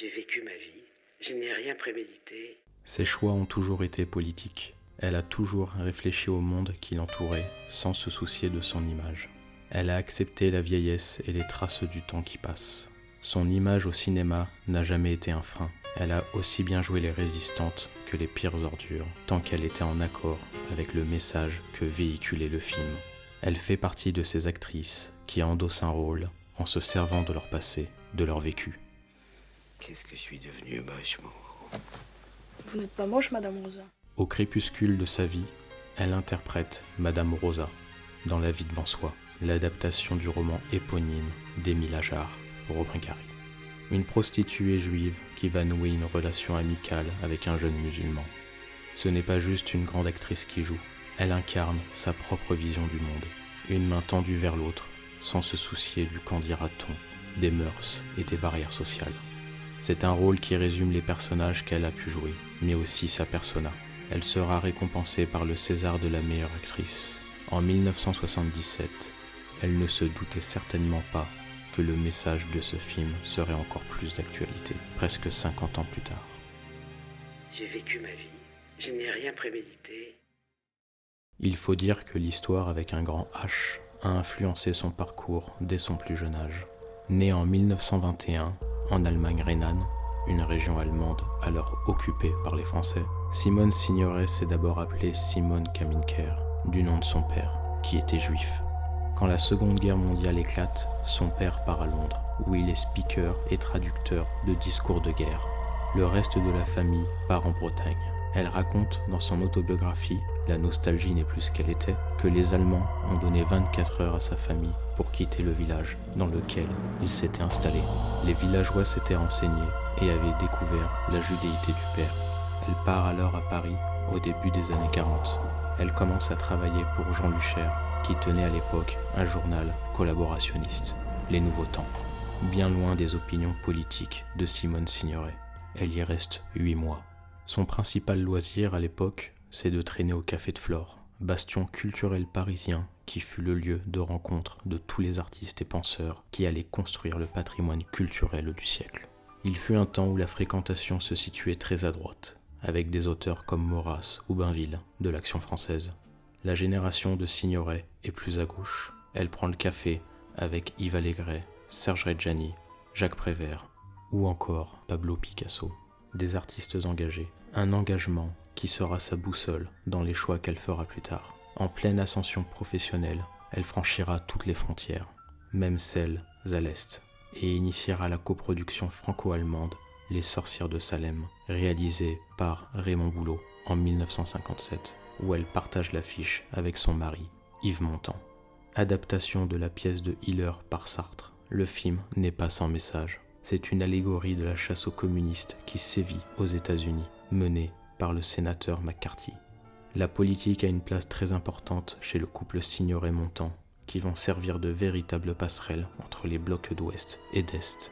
J'ai vécu ma vie, je n'ai rien prémédité. Ses choix ont toujours été politiques. Elle a toujours réfléchi au monde qui l'entourait sans se soucier de son image. Elle a accepté la vieillesse et les traces du temps qui passe. Son image au cinéma n'a jamais été un frein. Elle a aussi bien joué les résistantes que les pires ordures, tant qu'elle était en accord avec le message que véhiculait le film. Elle fait partie de ces actrices qui endossent un rôle en se servant de leur passé, de leur vécu. Qu'est-ce que je suis devenu moche, moi. Vous n'êtes pas moche, Madame Rosa. Au crépuscule de sa vie, elle interprète Madame Rosa dans La vie devant soi, l'adaptation du roman éponyme d'Émile Ajar, Robin Gary. Une prostituée juive qui va nouer une relation amicale avec un jeune musulman. Ce n'est pas juste une grande actrice qui joue, elle incarne sa propre vision du monde, une main tendue vers l'autre, sans se soucier du qu'en dira-t-on, des mœurs et des barrières sociales. C'est un rôle qui résume les personnages qu'elle a pu jouer, mais aussi sa persona. Elle sera récompensée par le César de la meilleure actrice. En 1977, elle ne se doutait certainement pas que le message de ce film serait encore plus d'actualité, presque 50 ans plus tard. J'ai vécu ma vie, je n'ai rien prémédité. Il faut dire que l'histoire avec un grand H a influencé son parcours dès son plus jeune âge. Née en 1921 en Allemagne rhénane, une région allemande alors occupée par les Français, Simone Signoret s'est d'abord appelée Simone Kaminker, du nom de son père, qui était juif. Quand la Seconde Guerre mondiale éclate, son père part à Londres, où il est speaker et traducteur de discours de guerre. Le reste de la famille part en Bretagne. Elle raconte dans son autobiographie, La nostalgie n'est plus ce qu'elle était, que les Allemands ont donné 24 heures à sa famille pour quitter le village dans lequel il s'était installé. Les villageois s'étaient renseignés et avaient découvert la judéité du père. Elle part alors à Paris au début des années 40. Elle commence à travailler pour Jean Luchaire, qui tenait à l'époque un journal collaborationniste, Les Nouveaux Temps, bien loin des opinions politiques de Simone Signoret. Elle y reste 8 mois. Son principal loisir à l'époque, c'est de traîner au Café de Flore, bastion culturel parisien qui fut le lieu de rencontre de tous les artistes et penseurs qui allaient construire le patrimoine culturel du siècle. Il fut un temps où la fréquentation se situait très à droite, avec des auteurs comme Maurras ou Bainville de l'Action française. La génération de Signoret est plus à gauche. Elle prend le café avec Yves Allégret, Serge Reggiani, Jacques Prévert ou encore Pablo Picasso. Des artistes engagés. Un engagement qui sera sa boussole dans les choix qu'elle fera plus tard. En pleine ascension professionnelle, elle franchira toutes les frontières, même celles à l'Est, et initiera la coproduction franco-allemande Les Sorcières de Salem, réalisée par Raymond Boulot en 1957, où elle partage l'affiche avec son mari, Yves Montand. Adaptation de la pièce de Hiller par Sartre, le film n'est pas sans message. C'est une allégorie de la chasse aux communistes qui sévit aux États-Unis, menée par le sénateur McCarthy. La politique a une place très importante chez le couple Signoret-Montand, qui vont servir de véritables passerelles entre les blocs d'Ouest et d'Est.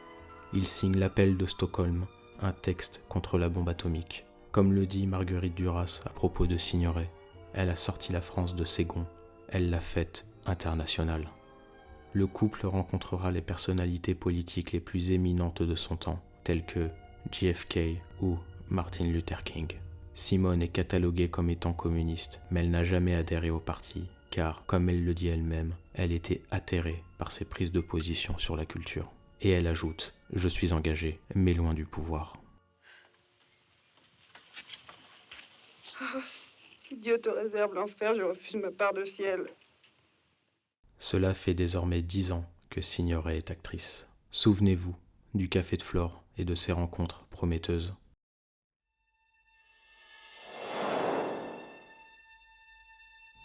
Ils signent l'appel de Stockholm, un texte contre la bombe atomique. Comme le dit Marguerite Duras à propos de Signoret, elle a sorti la France de ses gonds, elle l'a faite internationale. Le couple rencontrera les personnalités politiques les plus éminentes de son temps, telles que JFK ou Martin Luther King. Simone est cataloguée comme étant communiste, mais elle n'a jamais adhéré au parti, car, comme elle le dit elle-même, elle était atterrée par ses prises de position sur la culture. Et elle ajoute « Je suis engagée, mais loin du pouvoir ». Oh, si Dieu te réserve l'enfer, je refuse ma part de ciel. Cela fait désormais 10 ans que Signoret est actrice. Souvenez-vous du Café de Flore et de ses rencontres prometteuses.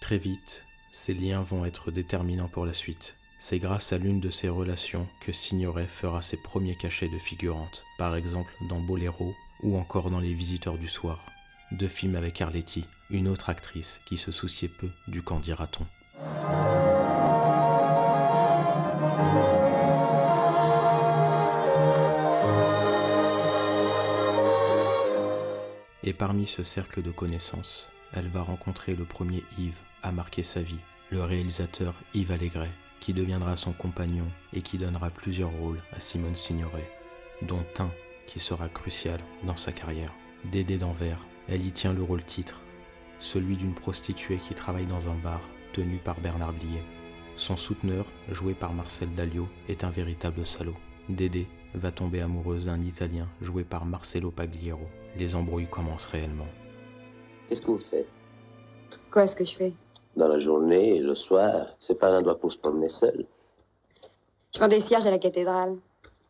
Très vite, ces liens vont être déterminants pour la suite. C'est grâce à l'une de ces relations que Signoret fera ses premiers cachets de figurante, par exemple dans Boléro ou encore dans Les Visiteurs du Soir. 2 films avec Arletty, une autre actrice qui se souciait peu du qu'en dira-t-on. Et parmi ce cercle de connaissances, elle va rencontrer le premier Yves à marquer sa vie, le réalisateur Yves Allégret, qui deviendra son compagnon et qui donnera plusieurs rôles à Simone Signoret, dont un qui sera crucial dans sa carrière. Dédé d'Anvers, elle y tient le rôle titre, celui d'une prostituée qui travaille dans un bar tenu par Bernard Blier. Son souteneur, joué par Marcel Dalio, est un véritable salaud. Dédé va tomber amoureuse d'un Italien joué par Marcello Pagliero. Les embrouilles commencent réellement. Qu'est-ce que vous faites? Quoi est-ce que je fais? Dans la journée et le soir, c'est pas un endroit pour se promener seul. Je vends des cierges à la cathédrale.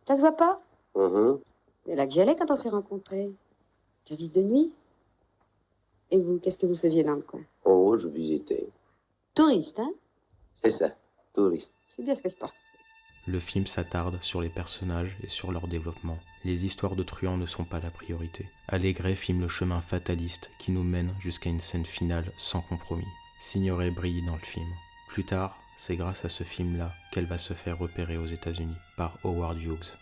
Ça se voit pas? Mhm. C'est là que j'allais quand on s'est rencontrés. Service de nuit. Et vous, qu'est-ce que vous faisiez dans le coin? Oh, je visitais. Touriste, hein? C'est ça, touriste. C'est bien ce que je pense. Le film s'attarde sur les personnages et sur leur développement. Les histoires de truands ne sont pas la priorité. Allégret filme le chemin fataliste qui nous mène jusqu'à une scène finale sans compromis. Signoret brille dans le film. Plus tard, c'est grâce à ce film-là qu'elle va se faire repérer aux États-Unis par Howard Hughes.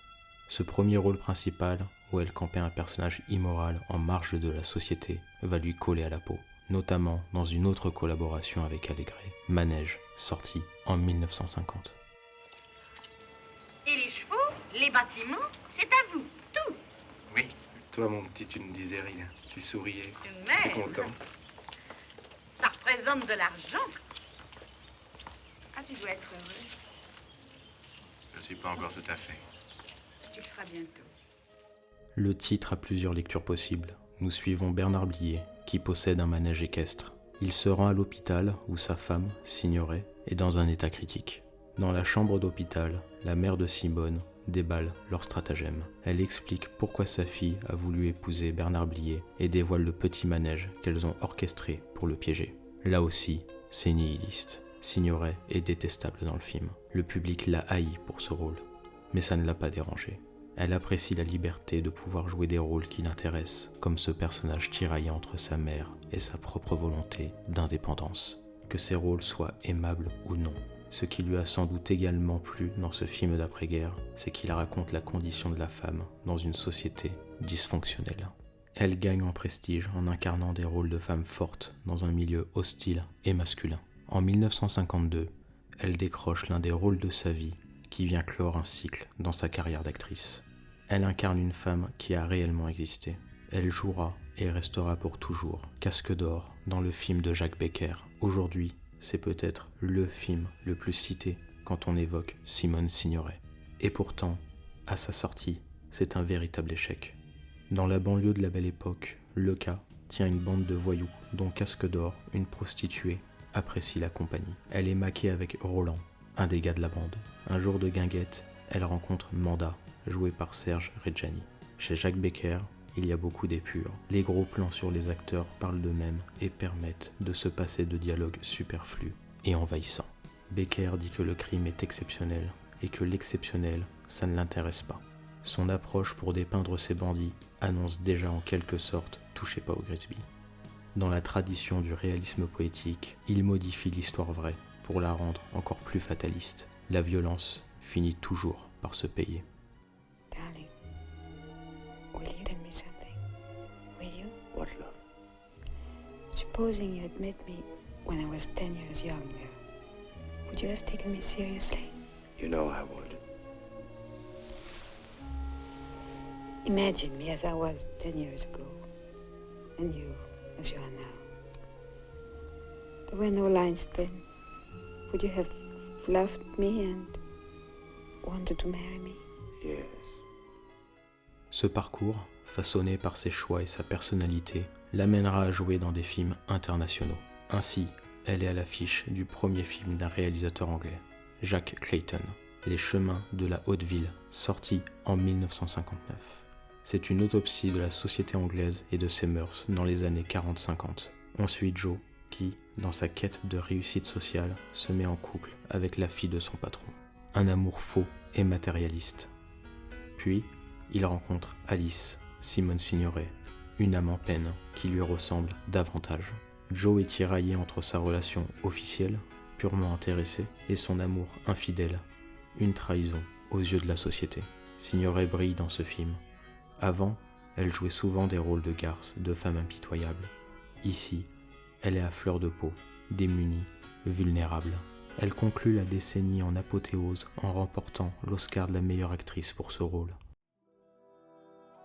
Ce premier rôle principal, où elle campait un personnage immoral en marge de la société, va lui coller à la peau, notamment dans une autre collaboration avec Allégret, Manège, sorti en 1950. Et les chevaux, les bâtiments, c'est à vous, tout. Oui, toi mon petit, tu ne disais rien. Tu souriais. Mais T'es content. ça représente de l'argent. Ah, tu dois être heureux. Je ne suis pas encore tout à fait. Tu le seras bientôt. Le titre a plusieurs lectures possibles. Nous suivons Bernard Blier, qui possède un manège équestre. Il se rend à l'hôpital où sa femme, Signoret, est dans un état critique. Dans la chambre d'hôpital, la mère de Simone déballe leur stratagème. Elle explique pourquoi sa fille a voulu épouser Bernard Blier et dévoile le petit manège qu'elles ont orchestré pour le piéger. Là aussi, c'est nihiliste. Signoret est détestable dans le film. Le public l'a haï pour ce rôle. Mais ça ne l'a pas dérangée. Elle apprécie la liberté de pouvoir jouer des rôles qui l'intéressent, comme ce personnage tiraillé entre sa mère et sa propre volonté d'indépendance. Que ces rôles soient aimables ou non. Ce qui lui a sans doute également plu dans ce film d'après-guerre, c'est qu'il raconte la condition de la femme dans une société dysfonctionnelle. Elle gagne en prestige en incarnant des rôles de femmes fortes dans un milieu hostile et masculin. En 1952, elle décroche l'un des rôles de sa vie qui vient clore un cycle dans sa carrière d'actrice. Elle incarne une femme qui a réellement existé. Elle jouera et restera pour toujours Casque d'or dans le film de Jacques Becker. Aujourd'hui, c'est peut-être le film le plus cité quand on évoque Simone Signoret. Et pourtant, à sa sortie, c'est un véritable échec. Dans la banlieue de la Belle Époque, Leca tient une bande de voyous dont Casque d'or, une prostituée, apprécie la compagnie. Elle est maquée avec Roland, un des gars de la bande. Un jour de guinguette, elle rencontre Manda, jouée par Serge Reggiani. Chez Jacques Becker, il y a beaucoup d'épure. Les gros plans sur les acteurs parlent d'eux-mêmes et permettent de se passer de dialogues superflus et envahissants. Becker dit que le crime est exceptionnel et que l'exceptionnel, ça ne l'intéresse pas. Son approche pour dépeindre ses bandits annonce déjà en quelque sorte « touchez pas au Grisby ». Dans la tradition du réalisme poétique, il modifie l'histoire vraie pour la rendre encore plus fataliste. La violence finit toujours par se payer. Darling, will you tell me something? Will you? What, love? Supposing you had met me when I was 10 years younger, would you have taken me seriously? You know I would. Imagine me as I was 10 years ago, and you as you are now. There were no lines then. Would you have loved me and wanted to marry me? Yes. Ce parcours, façonné par ses choix et sa personnalité, l'amènera à jouer dans des films internationaux. Ainsi, elle est à l'affiche du premier film d'un réalisateur anglais, Jack Clayton, Les chemins de la haute ville, sorti en 1959. C'est une autopsie de la société anglaise et de ses mœurs dans les années 40-50. On suit Joe, qui, dans sa quête de réussite sociale, se met en couple avec la fille de son patron. Un amour faux et matérialiste. Puis, il rencontre Alice, Simone Signoret, une âme en peine qui lui ressemble davantage. Joe est tiraillé entre sa relation officielle, purement intéressée, et son amour infidèle, une trahison aux yeux de la société. Signoret brille dans ce film. Avant, elle jouait souvent des rôles de garce, de femme impitoyable. Ici, elle est à fleur de peau, démunie, vulnérable. Elle conclut la décennie en apothéose en remportant l'Oscar de la meilleure actrice pour ce rôle.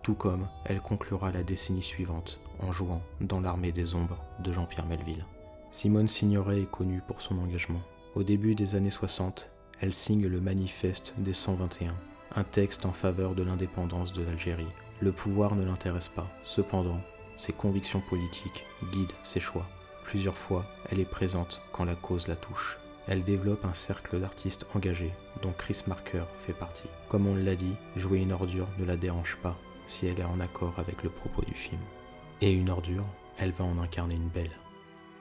tout comme elle conclura la décennie suivante en jouant dans l'Armée des Ombres de Jean-Pierre Melville. Simone Signoret est connue pour son engagement. Au début des années 60, elle signe le Manifeste des 121, un texte en faveur de l'indépendance de l'Algérie. Le pouvoir ne l'intéresse pas, cependant, ses convictions politiques guident ses choix. Plusieurs fois, elle est présente quand la cause la touche. Elle développe un cercle d'artistes engagés, dont Chris Marker fait partie. Comme on l'a dit, jouer une ordure ne la dérange pas si elle est en accord avec le propos du film. Et une ordure, elle va en incarner une belle.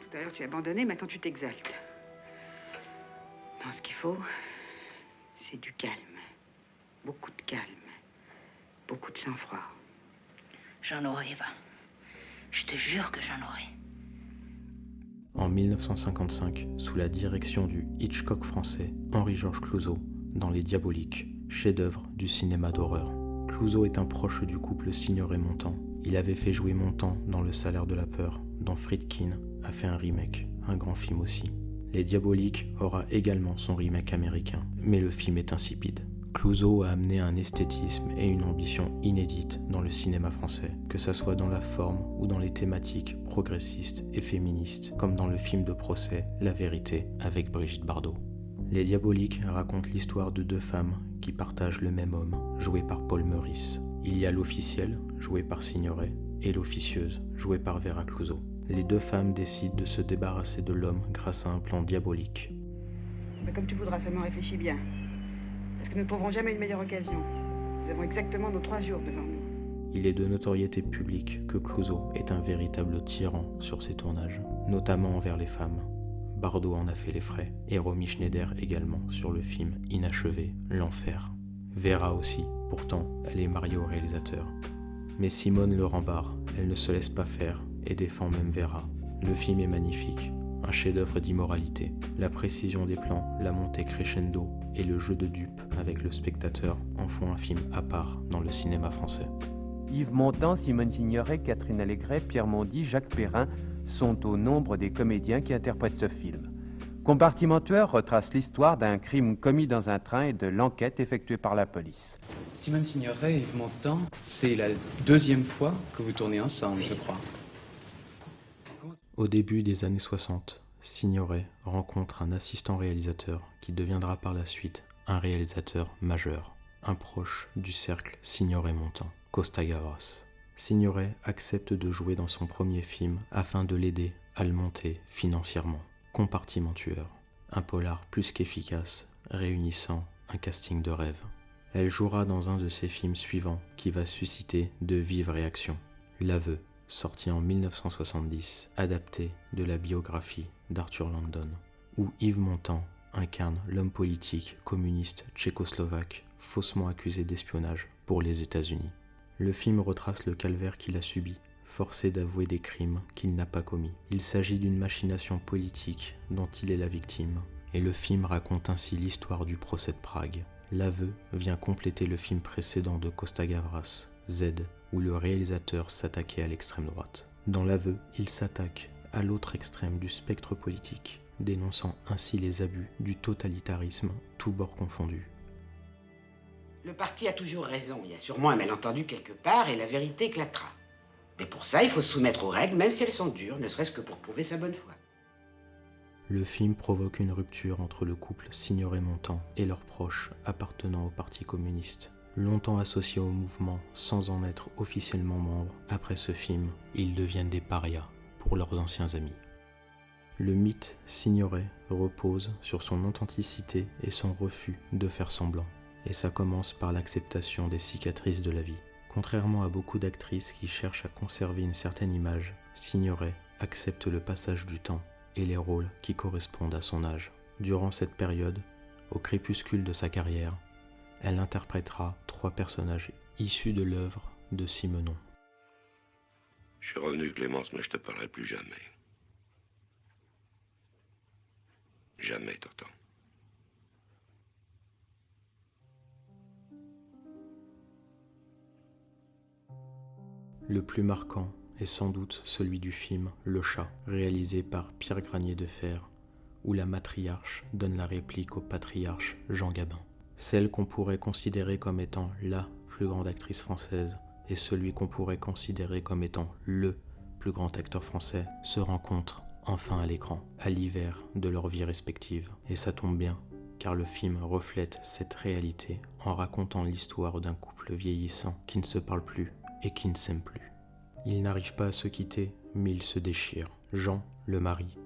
Tout à l'heure, tu as abandonné, maintenant tu t'exaltes. Non, ce qu'il faut, c'est du calme. Beaucoup de calme. Beaucoup de sang-froid. J'en aurai, Eva. Je te jure que j'en aurai. En 1955, sous la direction du Hitchcock français Henri-Georges Clouzot, dans Les Diaboliques, chef-d'œuvre du cinéma d'horreur. Clouzot est un proche du couple Signoret-Montand. Il avait fait jouer Montand dans Le Salaire de la peur, dont Friedkin a fait un remake, un grand film aussi. Les Diaboliques aura également son remake américain, mais le film est insipide. Clouzot a amené un esthétisme et une ambition inédite dans le cinéma français, que ça soit dans la forme ou dans les thématiques progressistes et féministes, comme dans le film de procès La Vérité avec Brigitte Bardot. Les Diaboliques racontent l'histoire de deux femmes qui partagent le même homme, joué par Paul Meurice. Il y a l'officiel, joué par Signoret, et l'officieuse, jouée par Vera Clouzot. Les deux femmes décident de se débarrasser de l'homme grâce à un plan diabolique. Mais comme tu voudras, seulement réfléchis bien. Parce que nous ne trouverons jamais une meilleure occasion. Nous avons exactement nos 3 jours devant nous. Il est de notoriété publique que Clouzot est un véritable tyran sur ses tournages, notamment envers les femmes. Bardot en a fait les frais, et Romy Schneider également sur le film inachevé L'Enfer. Vera aussi, pourtant elle est mariée au réalisateur. Mais Simone le rembarre, elle ne se laisse pas faire et défend même Vera. Le film est magnifique, un chef-d'œuvre d'immoralité. La précision des plans, la montée crescendo et le jeu de dupe avec le spectateur en font un film à part dans le cinéma français. Yves Montand, Simone Signoret, Catherine Allégret, Pierre Mondy, Jacques Perrin sont au nombre des comédiens qui interprètent ce film. Compartimentueur retrace l'histoire d'un crime commis dans un train et de l'enquête effectuée par la police. Simone Signoret et Yves Montand, c'est la 2e fois que vous tournez ensemble, je crois. Au début des années 60, Signoret rencontre un assistant réalisateur qui deviendra par la suite un réalisateur majeur, un proche du cercle Signoret-Montand, Costa Gavras. Signoret accepte de jouer dans son premier film afin de l'aider à le monter financièrement. Compartimentueur, un polar plus qu'efficace, réunissant un casting de rêve. Elle jouera dans un de ses films suivants qui va susciter de vives réactions. L'Aveu, sorti en 1970, adapté de la biographie d'Arthur Landon, où Yves Montand incarne l'homme politique communiste tchécoslovaque faussement accusé d'espionnage pour les États-Unis. Le film retrace le calvaire qu'il a subi, forcé d'avouer des crimes qu'il n'a pas commis. Il s'agit d'une machination politique dont il est la victime, et le film raconte ainsi l'histoire du procès de Prague. L'Aveu vient compléter le film précédent de Costa Gavras, Z, où le réalisateur s'attaquait à l'extrême droite. Dans L'Aveu, il s'attaque à l'autre extrême du spectre politique, dénonçant ainsi les abus du totalitarisme, tous bords confondus. Le parti a toujours raison. Il y a sûrement un malentendu quelque part et la vérité éclatera. Mais pour ça, il faut se soumettre aux règles, même si elles sont dures, ne serait-ce que pour prouver sa bonne foi. Le film provoque une rupture entre le couple Signoret-Montand et leurs proches appartenant au Parti communiste. Longtemps associés au mouvement sans en être officiellement membres, après ce film, ils deviennent des parias pour leurs anciens amis. Le mythe Signoret repose sur son authenticité et son refus de faire semblant. Et ça commence par l'acceptation des cicatrices de la vie. Contrairement à beaucoup d'actrices qui cherchent à conserver une certaine image, Signoret accepte le passage du temps et les rôles qui correspondent à son âge. Durant cette période, au crépuscule de sa carrière, elle interprétera 3 personnages issus de l'œuvre de Simenon. Je suis revenu, Clémence, mais je te parlerai plus jamais. Jamais, t'entends. Le plus marquant est sans doute celui du film Le Chat, réalisé par Pierre Granier de Fer, où la matriarche donne la réplique au patriarche Jean Gabin. Celle qu'on pourrait considérer comme étant la plus grande actrice française et celui qu'on pourrait considérer comme étant le plus grand acteur français se rencontrent enfin à l'écran, à l'hiver de leur vie respective. Et ça tombe bien, car le film reflète cette réalité en racontant l'histoire d'un couple vieillissant qui ne se parle plus et qui ne s'aime plus. Ils n'arrivent pas à se quitter, mais ils se déchirent. Jean, le mari,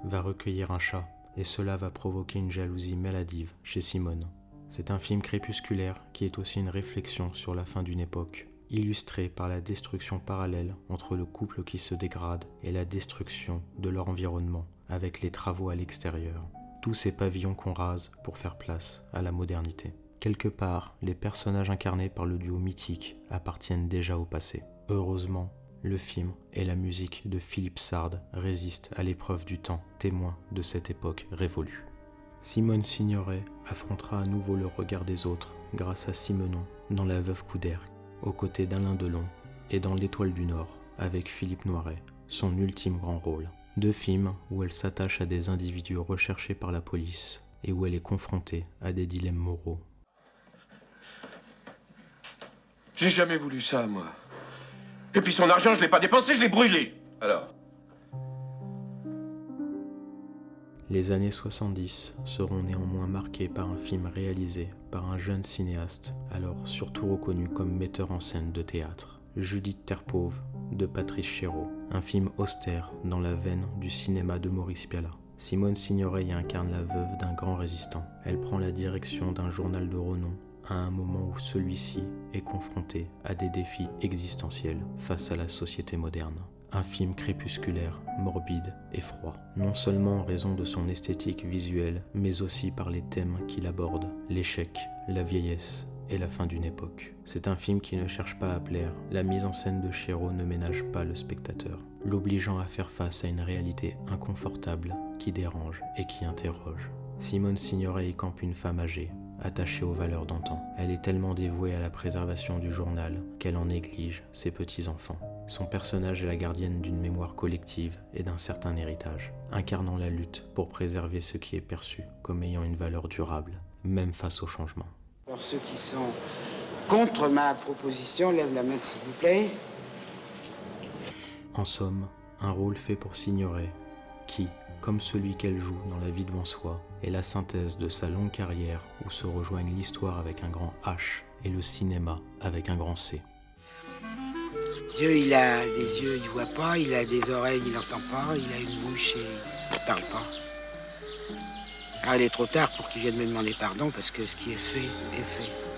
va recueillir un chat, et cela va provoquer une jalousie maladive chez Simone. C'est un film crépusculaire qui est aussi une réflexion sur la fin d'une époque, illustrée par la destruction parallèle entre le couple qui se dégrade et la destruction de leur environnement avec les travaux à l'extérieur. Tous ces pavillons qu'on rase pour faire place à la modernité. Quelque part, les personnages incarnés par le duo mythique appartiennent déjà au passé. Heureusement, le film et la musique de Philippe Sard résistent à l'épreuve du temps, témoins de cette époque révolue. Simone Signoret affrontera à nouveau le regard des autres grâce à Simenon dans La Veuve Couderc, aux côtés d'Alain Delon, et dans L'Étoile du Nord avec Philippe Noiret, son ultime grand rôle. 2 films où elle s'attache à des individus recherchés par la police et où elle est confrontée à des dilemmes moraux. J'ai jamais voulu ça, moi. Et puis son argent, je l'ai pas dépensé, je l'ai brûlé. Alors? Les années 70 seront néanmoins marquées par un film réalisé par un jeune cinéaste, alors surtout reconnu comme metteur en scène de théâtre, Judith Terpauve, de Patrice Chéreau, un film austère dans la veine du cinéma de Maurice Pialat. Simone Signoret y incarne la veuve d'un grand résistant. Elle prend la direction d'un journal de renom à un moment où celui-ci est confronté à des défis existentiels face à la société moderne. Un film crépusculaire, morbide et froid, non seulement en raison de son esthétique visuelle, mais aussi par les thèmes qu'il aborde, l'échec, la vieillesse et la fin d'une époque. C'est un film qui ne cherche pas à plaire, la mise en scène de Chéreau ne ménage pas le spectateur, l'obligeant à faire face à une réalité inconfortable qui dérange et qui interroge. Simone Signoret y campe une femme âgée, attachée aux valeurs d'antan. Elle est tellement dévouée à la préservation du journal qu'elle en néglige ses petits-enfants. Son personnage est la gardienne d'une mémoire collective et d'un certain héritage, incarnant la lutte pour préserver ce qui est perçu comme ayant une valeur durable, même face au changement. Alors ceux qui sont contre ma proposition, lèvent la main s'il vous plaît. En somme, un rôle fait pour Signoret, qui, comme celui qu'elle joue dans La vie devant soi, est la synthèse de sa longue carrière où se rejoignent l'histoire avec un grand H et le cinéma avec un grand C. Dieu, il a des yeux, il voit pas, il a des oreilles, il n'entend pas, il a une bouche et il parle pas. Alors il est trop tard pour qu'il vienne me demander pardon parce que ce qui est fait est fait.